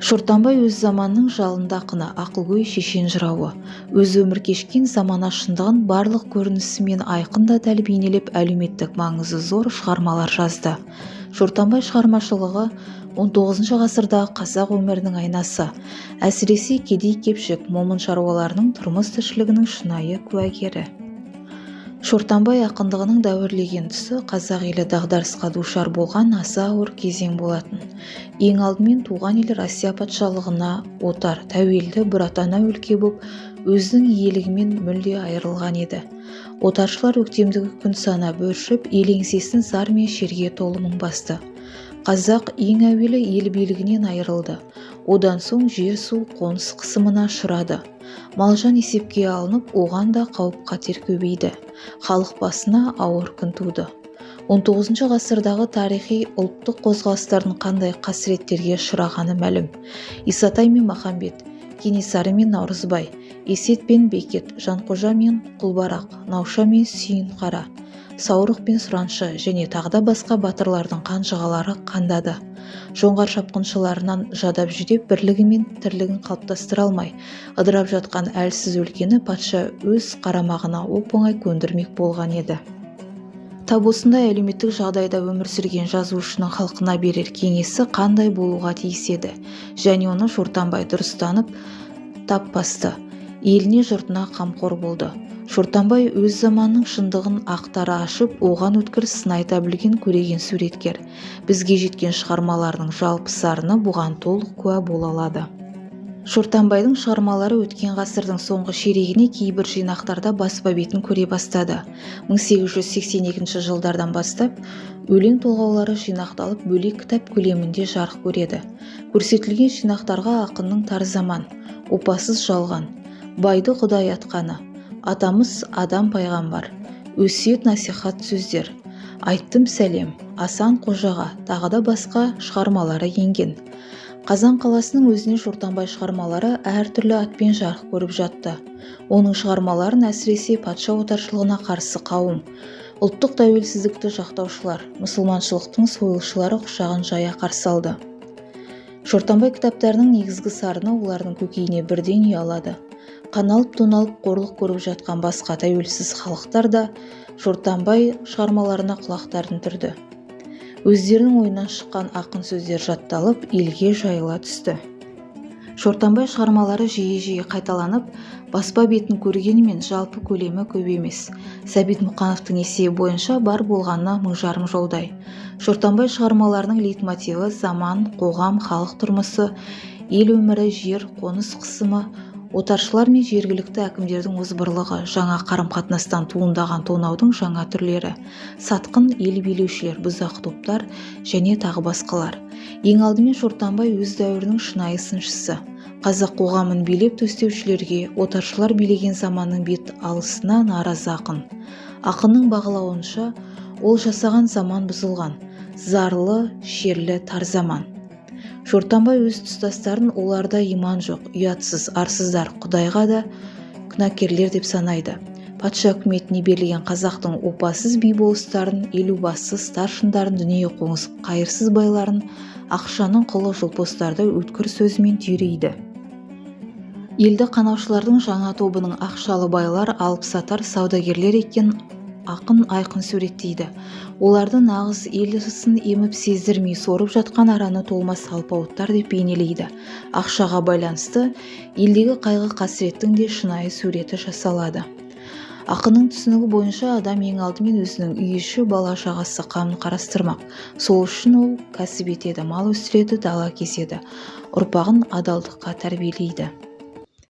Шортанбай өз заманның жалынды ақыны, ақылгөй шешен жырауы. Өз өмір кешкен замана шындығын барлық көрінісімен айқында дәл бейнелеп әлеуметтік маңызы зор шығармалар жазды. Шортанбай шығармашылығы 19 ғасырдағы қазақ өмірінің айнасы, әсіресе кедей-кепшік момын шаруаларының тұрмыс тіршілігінің шынайы куәгері. Шортанбай ақындығының дәуірлеген тұсы қазақ елі дағдарысқа душар болған аса ауыр кезең болатын. Ең алдымен туған ел Россия патшалығына отар, тәуелді бұратана өлке боп, өзінің иелігімен мүлде айырылған еді. Отаршылар өктемдігі күн санап өршіп, ел еңсесін зар мен шерге толы мұң басты. Қазақ ең әуелі ел билігінен айырылды. Одан соң жер-су қоныс қысымына ұшырады. Малжан есепке алынып, оған да қауіп-қатер көбейді. Халық басына ауыр күн туды. 19 ғасырдағы тарихи ұлттық қозғалыстардың қандай қасіреттерге ұшырағаны мәлім. Исатай мен Махамбет, Кенесары мен Наурызбай, Есет пен Бекет, Жанқожа мен Құлбарақ, Науша мен Сүйінқара, Саурық пен Сұраншы және тағда басқа батырлардың қанжығалары қандады. Жоңғар шапқыншыларынан жадап жүдеп бірлігі мен тірлігін қалыптастыра алмай, ыдырап жатқан әлсіз өлкені патша өз қарамағына оп-оңай көндірмек болған еді. Тап осындай әлеуметтік жағдайда өмір сүрген жазушының халқына берер кеңесі қандай болуға тиіс еді, және оны Шортанбай дұрыстанып тап басты. Еліне жұртына қамқор болды. Шортанбай өз заманның шындығын ақтара ашып, оған өткір сын айта білген көреген суреткер. Бізге жеткен шығармаларының жалпы сарыны бұған толық куә бола алады. Шортанбайдың шығармалары өткен ғасырдың соңғы ширегіне кейбір жинақтарда баспа бетін көре бастады. 1882 жылдардан бастап өлең толғаулары жинақталып, бөлек кітап көлемінде жарық көреді. Көрсетілген жинақтарға ақынның тар заман, опасыз жалған, байды құдай атқаны, атамыз адам пайғамбар, өсиет насихат сөздер, айттым сәлем, Асан Қожаға тағы да басқа шығармалары енген. Қазан қаласының өзіне Шортанбай шығармалары әртүрлі атпен жарық көріп жатты. Оның шығармаларын әсіресе патша отаршылығына қарсы қауым, ұлттық тәуелсіздікті жақтаушылар, мұсылманшылықтың сойылшылары құшағын жая қарсы алды. Шортанбай кітаптарының негізгі сарыны олардың көкейіне бірден ұялады. Қаналып тоналып қорлық көріп жатқан басқа тәуелсіз халықтар да Шортанбай шығармаларына құлақтарын түрді. Өздерінің ойынан шыққан ақын сөздер жатталып, елге жайыла түсті. Шортанбай шығармалары жиі-жиі қайталанып, баспа бетін көргенімен жалпы көлемі көп емес. Сәбит Мұқановтың есебі бойынша бар болғанына 1000 жарым жолдай. Шортанбай шығармаларының лейтмотиві заман, қоғам, халық тұрмысы, ел өмірі, жер, қоныс қысымы, отаршылар мен жергілікті әкімдердің озбырлығы, жаңа қарым-қатынастан туындаған тонаудың жаңа түрлері, сатқын ел билеушілер, бұзақ топтар және тағы басқалар. Ең алдымен Шортанбай өз дәуірінің шынайы сыншысы. Қазақ қоғамын билеп төстеушілерге, отаршылар билеген заманның бет алысына наразы ақын. Ақынның бағалауынша, ол жасаған заман бұзылған, зарлы, шерлі, тар заман. Шортанбай өз тұстастарын оларда иман жоқ, ұятсыз, арсыздар, Құдайға да күнәкерлер деп санайды. Патша үкіметіне берілген қазақтың опасыз би-болыстарын, елубасы старшындарын, дүние қоңыз қайырсыз байларын, ақшаның құлы жылпостарды өткір сөзімен түйрейді. Елді қанаушылардың жаңа тобының ақшалы байлар, алып сатар саудагерлер еккен ақын айқын суреттейді. Оларды нағыз ел ырысын еміп сездірмей сорып жатқан араны толмас алпауыттар деп бейнелейді. Ақшаға байланысты елдегі қайғы қасіреттің де шынайы суреті жасалады. Ақынның түсінігі бойынша адам ең алдымен өзінің үй іші, бала шағасы қамын қарастырмақ. Сол үшін ол кәсіп етеді, мал өсіреді, дала кезеді, ұрпағын адалдыққа тәрбиелейді.